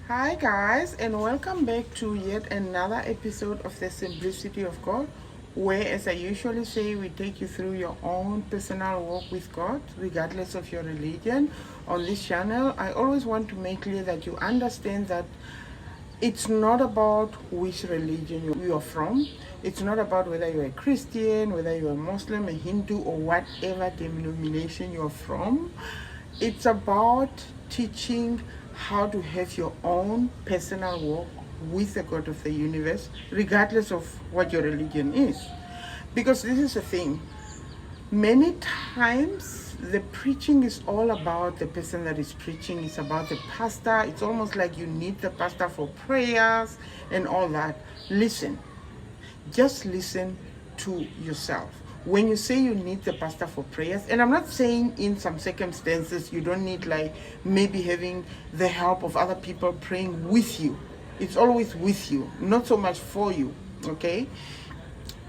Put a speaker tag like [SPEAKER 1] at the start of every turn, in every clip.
[SPEAKER 1] Hi guys, and welcome back to yet another episode of the Simplicity of God, where, as I usually say, we take you through your own personal walk with God regardless of your religion. On this channel, I always want to make clear that you understand that it's not about which religion you are from. It's not about whether you're a Christian, whether you're a Muslim, a Hindu, or whatever denomination you're from. It's about teaching how to have your own personal walk with the God of the universe, regardless of what your religion is. Because this is the thing, many times the preaching is all about the person that is preaching. It's about the pastor. It's almost like you need the pastor for prayers and all that. Listen, just listen to yourself. When you say you need the pastor for prayers, and I'm not saying in some circumstances you don't need, like maybe having the help of other people praying with you. It's always with you, not so much for you, okay?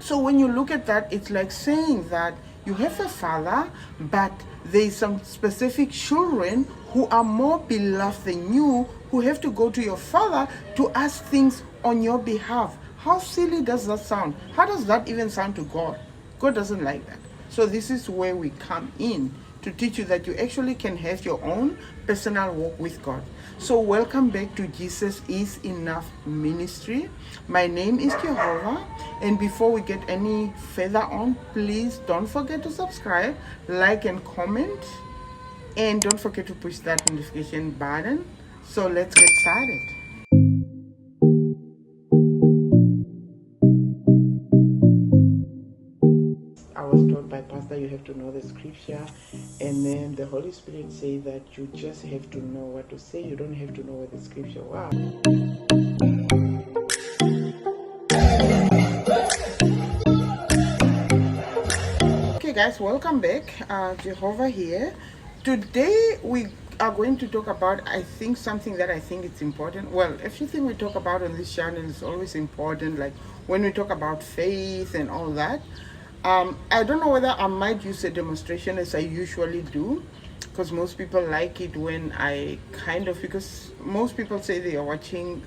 [SPEAKER 1] So when you look at that, it's like saying that you have a father, but there's some specific children who are more beloved than you, who have to go to your father to ask things on your behalf. How silly does that sound? How does that even sound to God? God doesn't like that. So this is where we come in to teach you that you actually can have your own personal walk with God. So welcome back to Jesus is Enough Ministry. My name is Jehovah, and before we get any further on, please don't forget to subscribe, like and comment, and don't forget to push that notification button. So let's get started. I was told by pastor you have to know the scripture, and then the Holy Spirit say that you just have to know what to say. You don't have to know what the scripture. Wow. Okay guys, welcome back. Jehovah here. Today we are going to talk about, I think, something that I think it's important. Well, everything we talk about on this channel is always important, like when we talk about faith and all that. I don't know whether I might use a demonstration as I usually do, because most people like it when I because most people say they are watching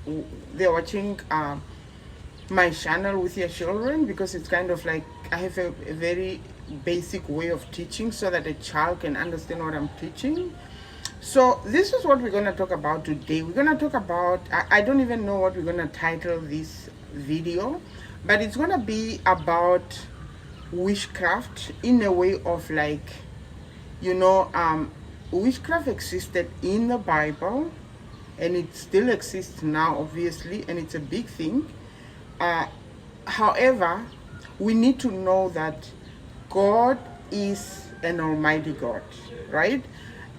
[SPEAKER 1] my channel with your children, because it's kind of like I have a very basic way of teaching so that a child can understand what I'm teaching. So this is what we're going to talk about today. We're going to talk about, I don't even know what we're going to title this video, but it's going to be about witchcraft in a way of, like, witchcraft existed in the Bible, and it still exists now, obviously, and it's a big thing. However, we need to know that God is an almighty God, right?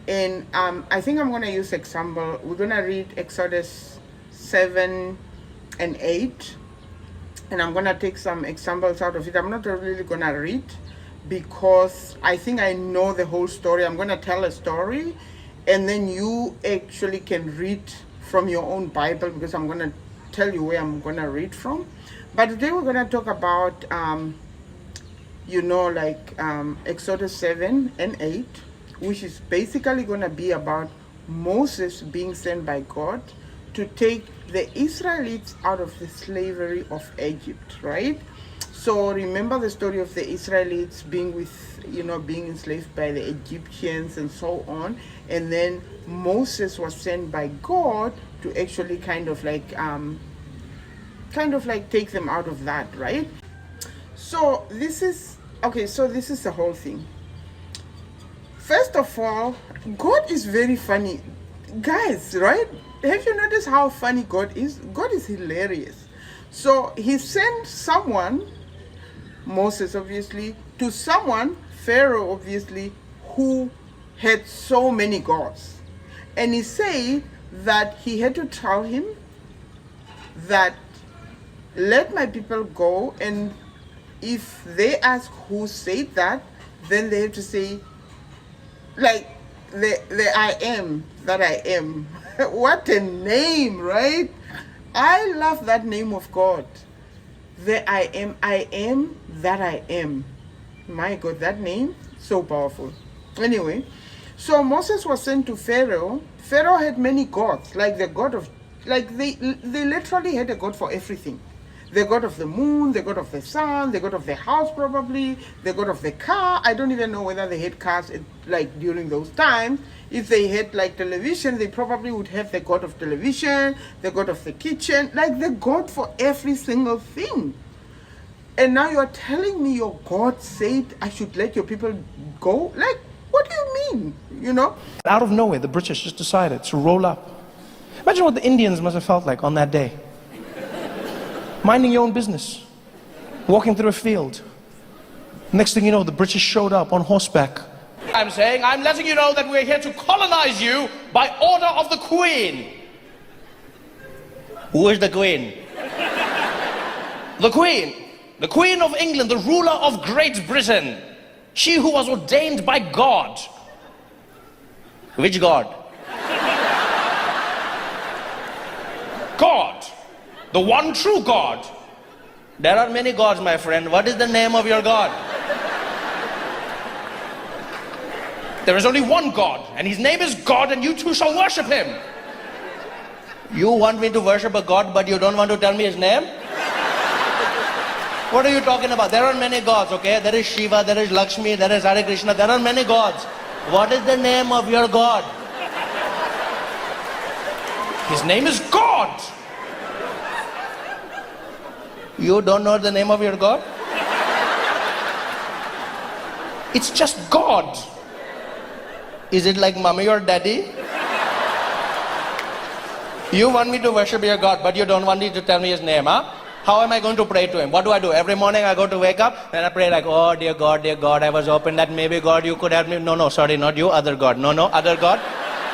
[SPEAKER 1] And I think I'm going to use example. We're going to read Exodus 7 and 8. And I'm going to take some examples out of it. I'm not really going to read, because I think I know the whole story. I'm going to tell a story, and then you actually can read from your own Bible, because I'm going to tell you where I'm going to read from. But today we're going to talk about, Exodus 7 and 8, which is basically going to be about Moses being sent by God to take the Israelites out of the slavery of Egypt, right? So remember the story of the Israelites being being enslaved by the Egyptians and so on. And then Moses was sent by God to actually kind of like take them out of that, right? So this is the whole thing. First of all, God is very funny, guys, right? Have you noticed how funny God is? God is hilarious. So he sent someone, Moses obviously, to someone, Pharaoh obviously, who had so many gods. And he said that he had to tell him that, let my people go, and if they ask who said that, then they have to say, like, the I am that I am. What a name, right? I love that name of God. The I am that I am. My God, that name, so powerful. Anyway, so Moses was sent to Pharaoh. Pharaoh had many gods, like the god of like they literally had a god for everything. The god of the moon, the god of the sun, the god of the house probably, the god of the car. I don't even know whether they had cars like during those times. If they had like television, they probably would have the god of television, the god of the kitchen, like the god for every single thing. And now you're telling me your God said I should let your people go? Like, what do you mean? You know?
[SPEAKER 2] Out of nowhere, the British just decided to roll up. Imagine what the Indians must have felt like on that day. Minding your own business, walking through a field. Next thing you know, the British showed up on horseback. I'm saying, I'm letting you know that we're here to colonize you by order of the Queen. Who is the Queen? The Queen. The Queen of England, the ruler of Great Britain. She who was ordained by God. Which God? God. The one true God. There are many gods, my friend. What is the name of your God? There is only one God, and his name is God, and you too shall worship him. You want me to worship a God, but you don't want to tell me his name? What are you talking about? There are many gods, okay? There is Shiva, there is Lakshmi, there is Hare Krishna, there are many gods. What is the name of your God? His name is God. You don't know the name of your God? It's just God. Is it like mommy or daddy? You want me to worship your God, but you don't want me to tell me his name, huh? How am I going to pray to him? What do I do? Every morning I go to wake up and I pray like, oh dear God, I was hoping that maybe God you could help me. No, sorry, not you, other God. No, other God.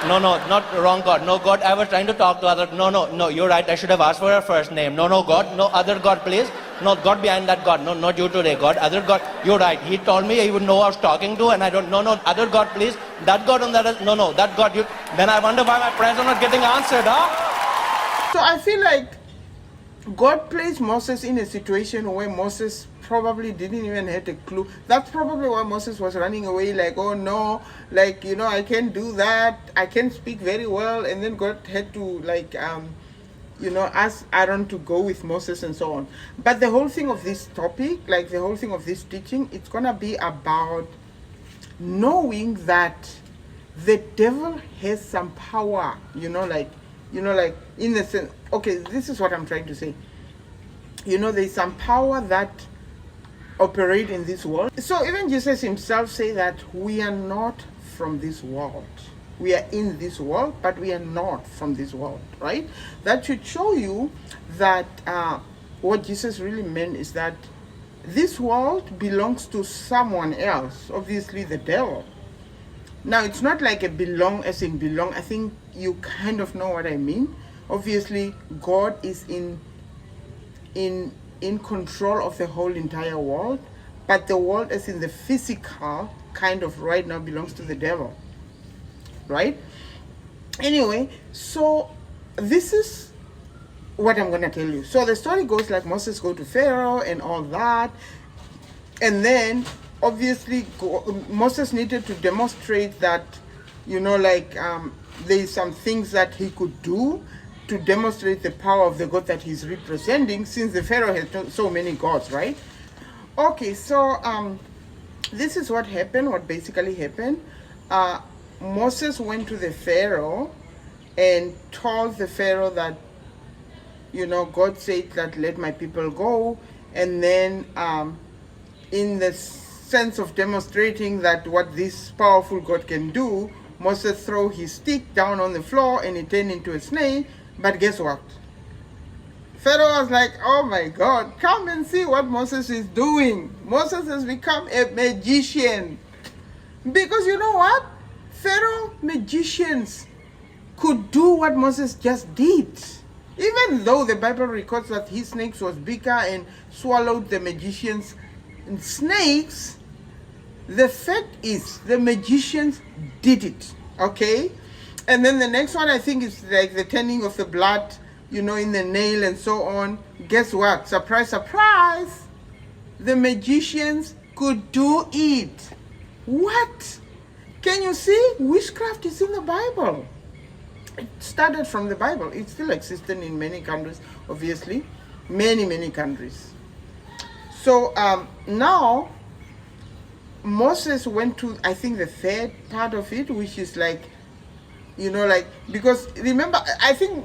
[SPEAKER 2] No, not wrong God. No, God, I was trying to talk to other. No, you're right. I should have asked for her first name. No, God. No, other God, please. No, God behind that God. No, not you today, God. Other God. You're right. He told me he would know I was talking to and I don't. No, other God, please. That God on that. No, that God. Then I wonder why my prayers are not getting answered, huh?
[SPEAKER 1] So I feel like God placed Moses in a situation where Moses probably didn't even have a clue. That's probably why Moses was running away, like, oh no, like, I can't do that. I can't speak very well. And then God had to, like, ask Aaron to go with Moses and so on. But the whole thing of this topic, like the whole thing of this teaching, it's going to be about knowing that the devil has some power, like in the sense, okay, this is what I'm trying to say. There's some power that operate in this world. So even Jesus himself say that we are not from this world. We are in this world, but we are not from this world, right? That should show you that what Jesus really meant is that this world belongs to someone else, obviously the devil. Now, it's not like a belong as in belong. I think you kind of know what I mean. Obviously, God is in control of the whole entire world, but the world as in the physical kind of right now belongs to the devil, right? Anyway, so this is what I'm going to tell you. So the story goes like Moses go to Pharaoh and all that, and then obviously Moses needed to demonstrate that, there's some things that he could do to demonstrate the power of the God that he's representing, since the Pharaoh has so many gods, right? Okay, so this is what happened, what basically happened. Moses went to the Pharaoh and told the Pharaoh that, God said that let my people go. And then in the sense of demonstrating that what this powerful God can do, Moses threw his stick down on the floor and it turned into a snake. But guess what? Pharaoh was like, oh my God, come and see what Moses is doing. Moses has become a magician. Because you know what? Pharaoh magicians could do what Moses just did. Even though the Bible records that his snakes was bigger and swallowed the magicians' snakes, the fact is the magicians did it, okay? And then the next one I think is like the turning of the blood, in the nail and so on. Guess what? Surprise, surprise! The magicians could do it. What? Can you see? Witchcraft is in the Bible. It started from the Bible. It's still existing in many countries, obviously, many countries. So now Moses went to, I think, the third part of it, which is like, like, because remember, I think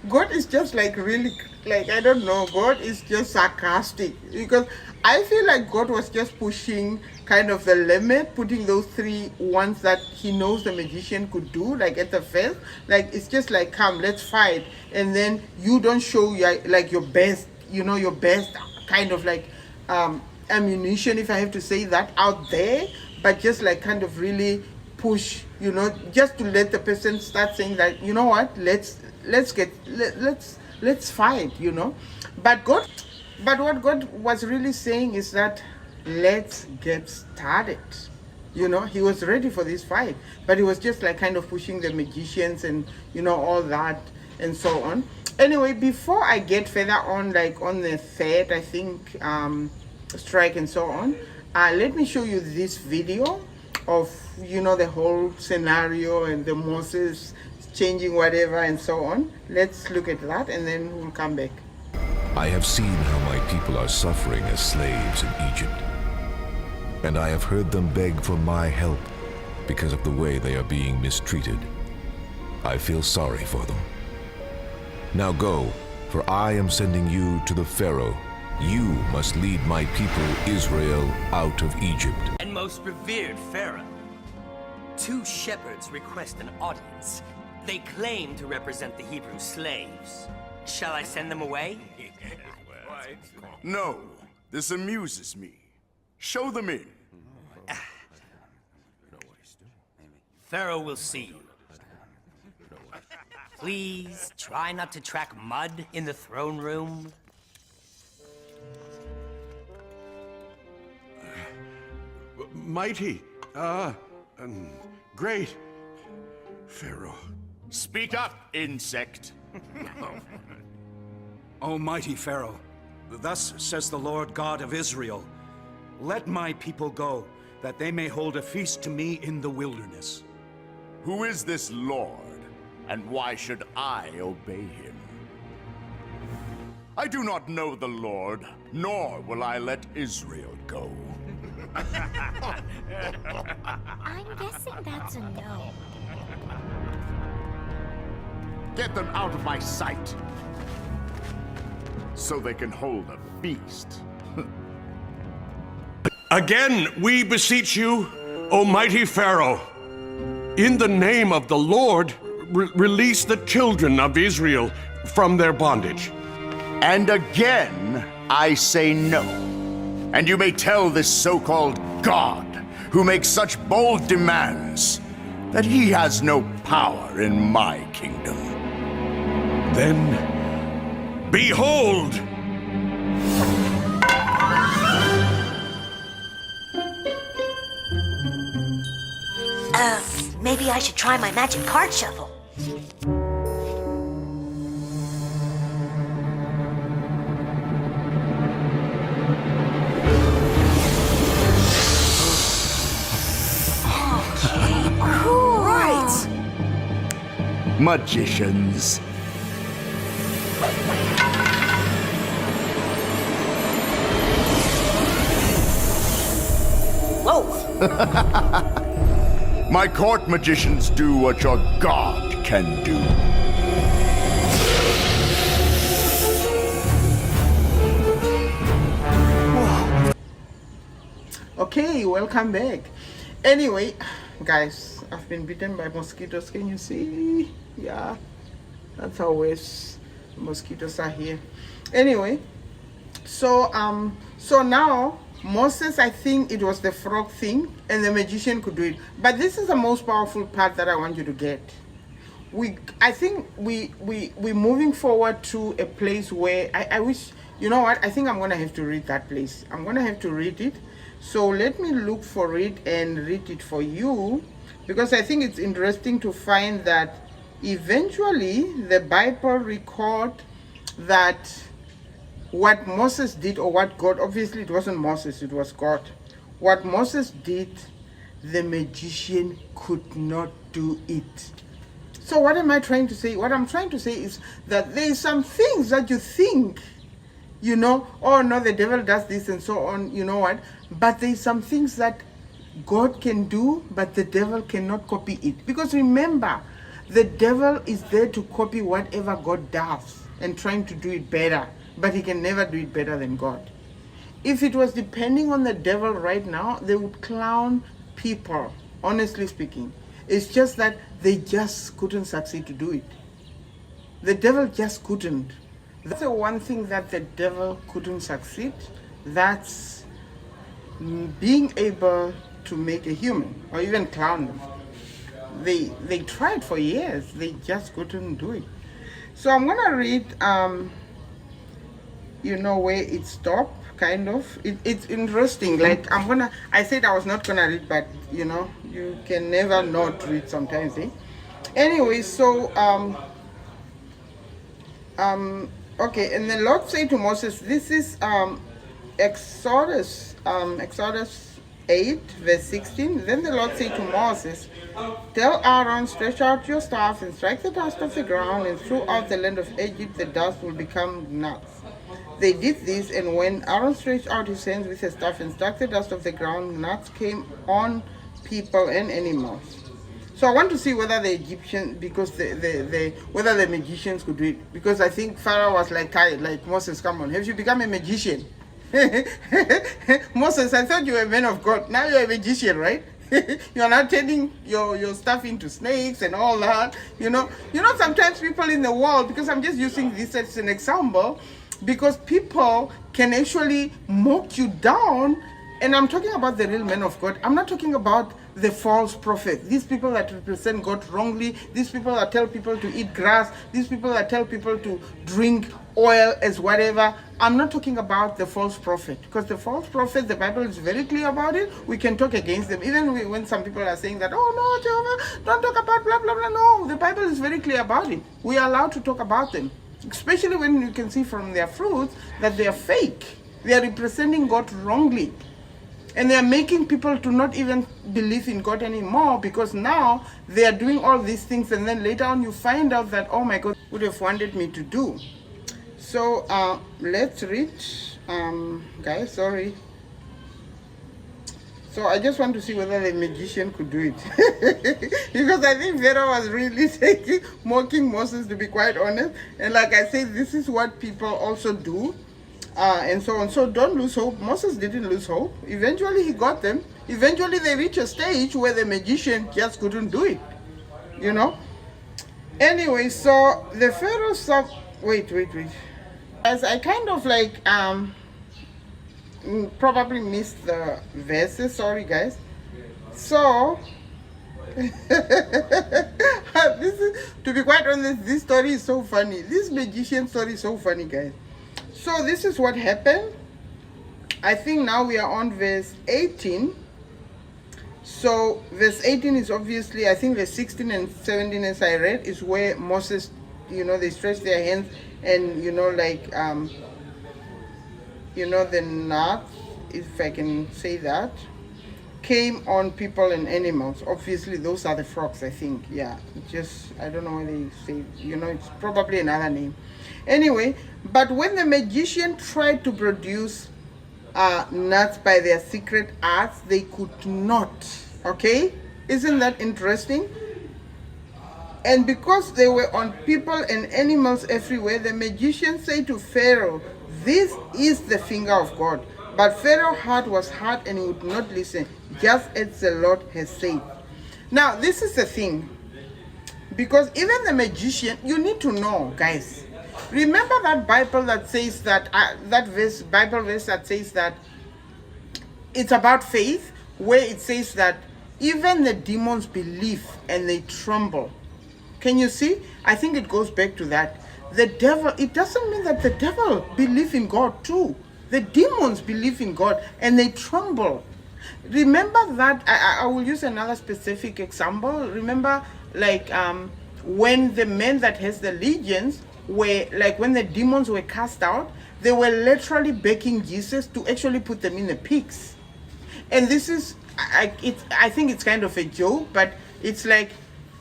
[SPEAKER 1] God is just like really, like, I don't know, God is just sarcastic, because I feel like God was just pushing kind of the limit, putting those three ones that he knows the magician could do, like at the first, like, it's just like, come, let's fight, and then you don't show your best, your best kind of like ammunition, if I have to say that, out there, but just like kind of really push, just to let the person start saying that, you know what, let's fight, but what God was really saying is that let's get started. He was ready for this fight, but he was just like kind of pushing the magicians and all that and so on. Anyway, before I get further on, like on the third, I think, strike and so on, let me show you this video of the whole scenario and the Moses changing whatever and so on. Let's look at that and then we'll come back.
[SPEAKER 3] I have seen how my people are suffering as slaves in Egypt, and I have heard them beg for my help because of the way they are being mistreated. I feel sorry for them. Now go, for I am sending you to the Pharaoh. You must lead my people Israel out of Egypt.
[SPEAKER 4] And most revered Pharaoh, 2 shepherds request an audience. They claim to represent the Hebrew slaves. Shall I send them away?
[SPEAKER 5] No, this amuses me. Show them in.
[SPEAKER 4] Pharaoh will see you. Please try not to track mud in the throne room.
[SPEAKER 5] Mighty, great, Pharaoh.
[SPEAKER 6] Speak up, insect.
[SPEAKER 7] Almighty Pharaoh, thus says the Lord God of Israel, let my people go, that they may hold a feast to me in the wilderness.
[SPEAKER 6] Who is this Lord, and why should I obey him? I do not know the Lord, nor will I let Israel go.
[SPEAKER 8] I'm guessing that's a no.
[SPEAKER 6] Get them out of my sight, so they can hold a feast.
[SPEAKER 9] Again, we beseech you, Almighty Pharaoh, in the name of the Lord, release the children of Israel from their bondage.
[SPEAKER 6] And again, I say no. And you may tell this so-called God, who makes such bold demands, that he has no power in my kingdom.
[SPEAKER 9] Then, behold!
[SPEAKER 8] Maybe I should try my magic card shuffle.
[SPEAKER 6] Magicians.
[SPEAKER 8] Whoa!
[SPEAKER 6] My court magicians do what your God can do.
[SPEAKER 1] Wow. Okay, welcome back. Anyway, guys, I've been bitten by mosquitoes. Can you see? Yeah, that's how worse mosquitoes are here. Anyway, so now Moses, I think it was the frog thing, and the magician could do it. But this is the most powerful part that I want you to get. I think we're moving forward to a place where I wish, you know what? I think I'm gonna have to read that place. I'm gonna have to read it. So let me look for it and read it for you, because I think it's interesting to find that eventually the Bible record that what Moses did, or what God, obviously it wasn't Moses, it was God. What Moses did, the magician could not do it. So what am I trying to say? What I'm trying to say is that there is some things that you think, you know, oh no, the devil does this and so on, you know what? But there's some things that God can do, but the devil cannot copy it. Because remember, the devil is there to copy whatever God does and trying to do it better, but he can never do it better than God. If it was depending on the devil right now, they would clown people, honestly speaking. It's just that they just couldn't succeed to do it. The devil just couldn't. That's the one thing that the devil couldn't succeed. That's being able to make a human or even clown them. They tried for years. They just couldn't do it. So I'm gonna read you know, where it stopped, kind of. It's interesting. Like I said I was not gonna read, but you know, you can never not read sometimes, eh? Anyway, so okay, and the Lord said to Moses, this is Exodus 8 verse 16. Then the Lord said to Moses, tell Aaron, stretch out your staff and strike the dust of the ground, and throughout the land of Egypt the dust will become nuts. They did this, and when Aaron stretched out his hands with his staff and struck the dust of the ground, nuts came on people and animals. So I want to see whether the Egyptians, because whether the magicians could do it. Because I think Pharaoh was like tired, like, Moses, come on, have you become a magician? Moses, I thought you were a man of God. Now you're a magician, right? You are not turning your stuff into snakes and all that. You know, sometimes people in the world, because I'm just using this as an example, because people can actually mock you down. And I'm talking about the real men of God. I'm not talking about the false prophet. These people that represent God wrongly. These people that tell people to eat grass. These people that tell people to drink oil as whatever. I'm not talking about the false prophet. Because the false prophet, the Bible is very clear about it. We can talk against them. Even when some people are saying that, oh no, Jehovah, don't talk about blah, blah, blah. No, the Bible is very clear about it. We are allowed to talk about them. Especially when you can see from their fruits that they are fake. They are representing God wrongly. And they are making people to not even believe in God anymore, because now they are doing all these things, and then later on you find out that, oh my God, would have wanted me to do. So let's read, guys, sorry. So I just want to see whether the magician could do it. Because I think Pharaoh was really mocking Moses, to be quite honest. And like I said, this is what people also do. And so on. So don't lose hope. Moses didn't lose hope. Eventually he got them. Eventually they reached a stage where the magician just couldn't do it. You know? Anyway, so the Pharaoh saw... Wait. As I kind of like... probably missed the verses. Sorry, guys. So... to be quite honest, this story is so funny. This magician story is so funny, guys. So this is what happened. I think now we are on verse 18. So verse 18 is obviously, I think verse 16 and 17 as I read is where Moses, you know, they stretched their hands and, you know, like, you know, the nuts, if I can say that, came on people and animals. Obviously those are the frogs, I think. Yeah, just, I don't know why they say, you know, it's probably another name. Anyway, but when the magician tried to produce nuts by their secret arts, they could not. Okay? Isn't that interesting? And because they were on people and animals everywhere, the magician said to Pharaoh, this is the finger of God. But Pharaoh's heart was hard and he would not listen, just as the Lord has said. Now, this is the thing. Because even the magician, you need to know, guys. Remember that Bible that says that, Bible verse that says that it's about faith, where it says that even the demons believe and they tremble. Can you see? I think it goes back to that. The devil, it doesn't mean that the devil believes in God too. The demons believe in God and they tremble. Remember that, I will use another specific example. Remember, like, when the men that has the legions were, like, when the demons were cast out, they were literally begging Jesus to actually put them in the pigs. And this is, I think it's kind of a joke, but it's like,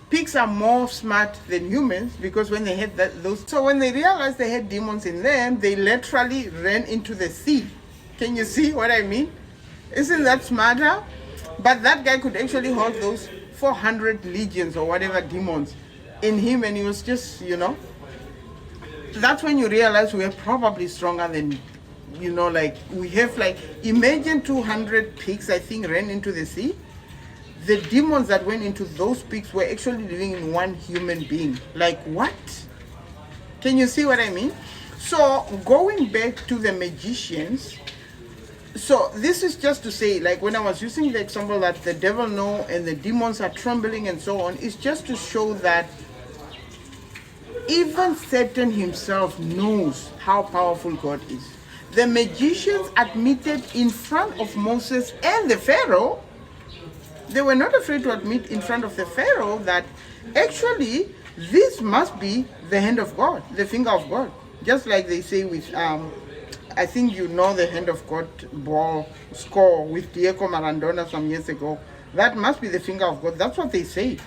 [SPEAKER 1] pigs are more smart than humans, because when they had so when they realized they had demons in them, they literally ran into the sea. Can you see what I mean? Isn't that smarter? But that guy could actually hold those 400 legions or whatever demons in him, and he was just, that's when you realize we're probably stronger than, like we have, like, imagine 200 pigs, I think, ran into the sea. The demons that went into those pigs were actually living in one human being. Like, what? Can you see what I mean? So going back to the magicians, so this is just to say, like, when I was using the example that the devil know and the demons are trembling and so on, it's just to show that even Satan himself knows how powerful God is. The magicians admitted in front of Moses and the Pharaoh, they were not afraid to admit in front of the Pharaoh that actually this must be the hand of God, the finger of God. Just like they say with, I think the hand of God ball score with Diego Maradona some years ago. That must be the finger of God. That's what they say.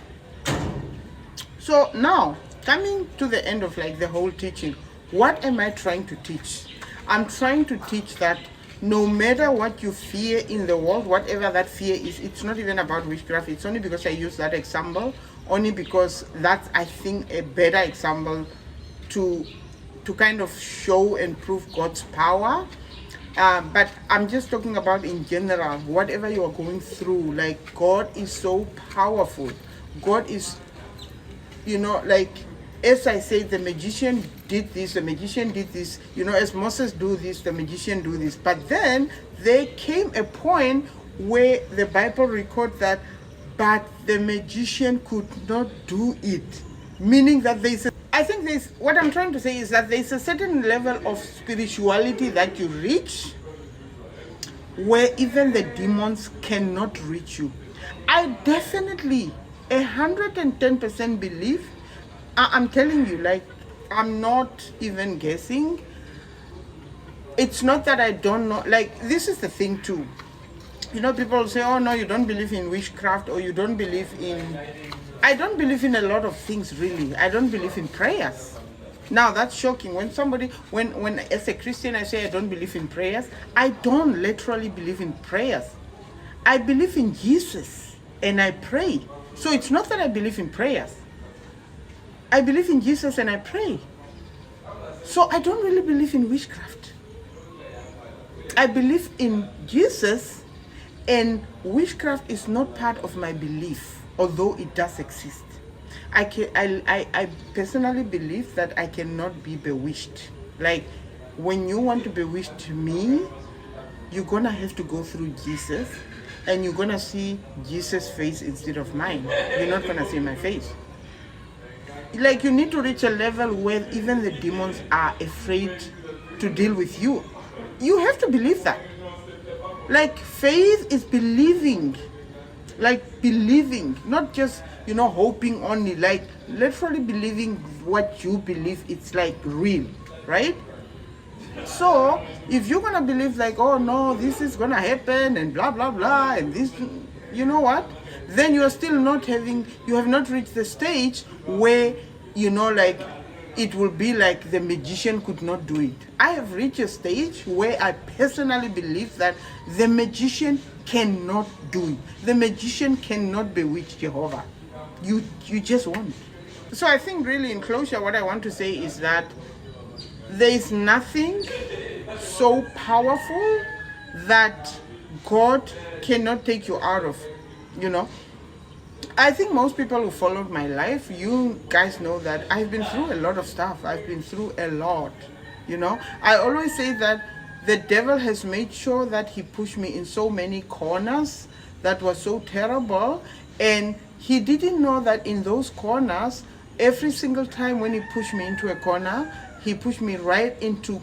[SPEAKER 1] So now, coming to the end of like the whole teaching, what am I trying to teach? I'm trying to teach that no matter what you fear in the world, whatever that fear is, it's not even about witchcraft. It's only because I use that example, only because that's, I think, a better example to kind of show and prove God's power. But I'm just talking about in general, whatever you are going through, like, God is so powerful. God is, like, as I said, the magician did this, the magician did this, as Moses do this, the magician do this. But then there came a point where the Bible records that, but the magician could not do it. Meaning that what I'm trying to say is that there's a certain level of spirituality that you reach where even the demons cannot reach you. I definitely 110% believe, I'm telling you, like, I'm not even guessing. It's not that I don't know, like, this is the thing too. People say, oh no, you don't believe in witchcraft, or you don't believe in, I don't believe in a lot of things, really. I don't believe in prayers. Now that's shocking. When somebody, when as a Christian I say I don't believe in prayers, I don't literally believe in prayers. I believe in Jesus and I pray. So it's not that I believe in prayers. I believe in Jesus and I pray. So I don't really believe in witchcraft. I believe in Jesus, and witchcraft is not part of my belief, although it does exist. I personally believe that I cannot be bewitched. Like, when you want to bewitch me, you're gonna have to go through Jesus, and you're gonna see Jesus' face instead of mine. You're not gonna see my face. Like, you need to reach a level where even the demons are afraid to deal with you. You have to believe that. Like, faith is believing. Like, believing, not just, hoping only. Like, literally believing what you believe, it's like real, right? So, if you're gonna believe like, oh no, this is gonna happen and blah, blah, blah, and this, you know what? Then you are still you have not reached the stage where, like, it will be like the magician could not do it. I have reached a stage where I personally believe that the magician cannot do it. The magician cannot bewitch Jehovah. You just won't. So I think really in closure, what I want to say is that there is nothing so powerful that God cannot take you out of, I think most people who followed my life, you guys know that I've been through a lot of stuff. I've been through a lot, I always say that the devil has made sure that he pushed me in so many corners that was so terrible, and he didn't know that in those corners, every single time when he pushed me into a corner, he pushed me right into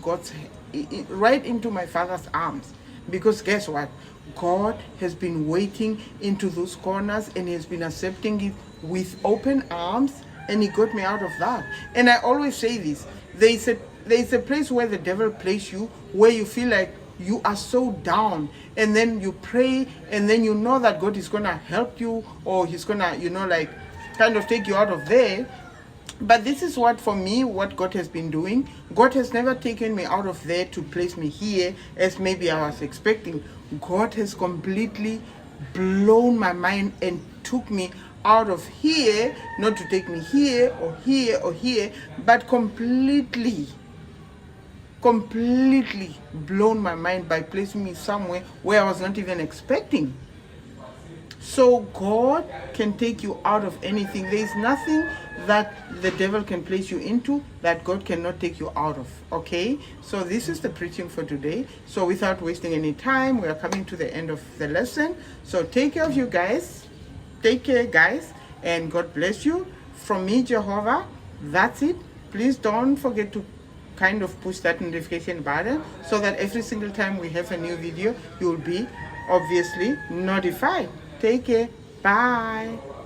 [SPEAKER 1] right into my Father's arms. Because guess what? God has been waiting into those corners, and he has been accepting it with open arms, and he got me out of that. And I always say this, there is a place where the devil places you, where you feel like you are so down, and then you pray, and then you know that God is gonna help you, or he's gonna, like, kind of take you out of there. But this is what, for me, what God has been doing. God has never taken me out of there to place me here as maybe I was expecting. God has completely blown my mind and took me out of here, not to take me here or here or here, but completely blown my mind by placing me somewhere where I was not even expecting. So God can take you out of anything. There is nothing that the devil can place you into that God cannot take you out of. Okay? So this is the preaching for today. So without wasting any time, we are coming to the end of the lesson. So take care of you guys. Take care, guys. And God bless you. From me, Jehovah, that's it. Please don't forget to kind of push that notification button so that every single time we have a new video, you will be obviously notified. Take care. Bye.